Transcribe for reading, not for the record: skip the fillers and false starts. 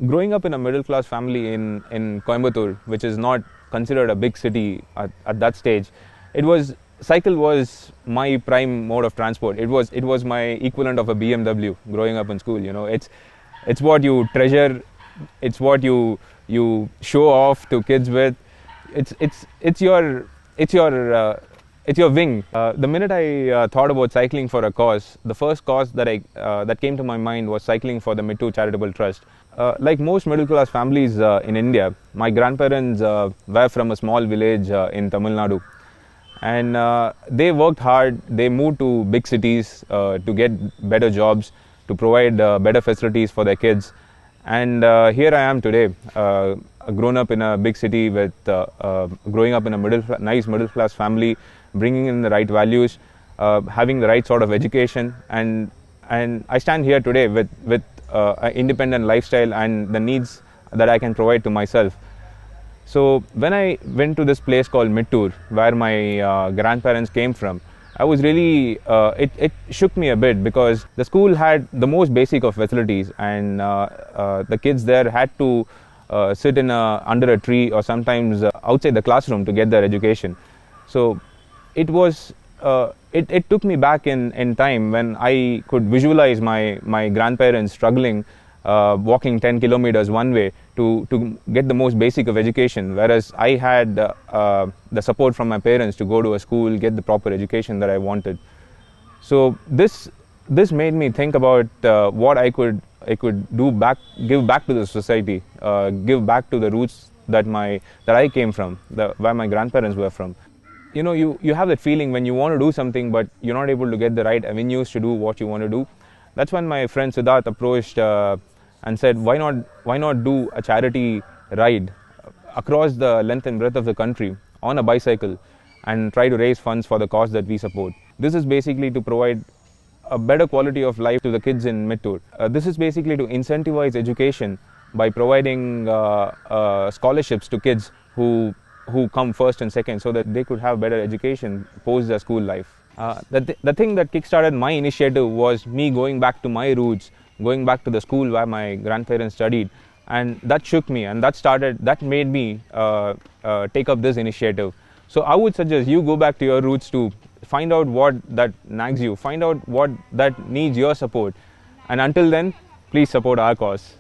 Growing up in a middle class family in Coimbatore, which is not considered a big city at that stage, cycle was my prime mode of transport. It was my equivalent of a BMW growing up in school. It's what you treasure, it's what you show off to kids with. It's your it's your it's your wing. The minute I thought about cycling for a cause, the first cause that came to my mind was cycling for the Mittu Charitable Trust. Like most middle class families in India, my grandparents were from a small village in Tamil Nadu, and they worked hard. They moved to big cities to get better jobs, to provide better facilities for their kids. And here I am today, grown up in a big city with growing up in a nice middle class family, bringing in the right values, having the right sort of education, and I stand here today with an independent lifestyle and the needs that I can provide to myself. So when I went to this place called Mittur, where my grandparents came from, I was really, it shook me a bit, because the school had the most basic of facilities, and the kids there had to sit under a tree or sometimes outside the classroom to get their education. So it took me back in time when I could visualize my grandparents struggling, walking 10 kilometers one way to get the most basic of education, whereas I had the support from my parents to go to a school, get the proper education that I wanted. So this made me think about what I could give back to the society, give back to the roots that I came from, where my grandparents were from. You have that feeling when you want to do something, but you're not able to get the right avenues to do what you want to do. That's when my friend Siddharth approached and said, why not do a charity ride across the length and breadth of the country on a bicycle and try to raise funds for the cause that we support. This is basically to provide a better quality of life to the kids in Mittur. This is basically to incentivize education by providing scholarships to kids who come first and second, so that they could have better education post their school life. The thing that kickstarted my initiative was me going back to my roots, going back to the school where my grandparents studied, and that shook me, and that made me take up this initiative. So I would suggest you go back to your roots to find out what that nags you, find out what that needs your support, and until then, please support our cause.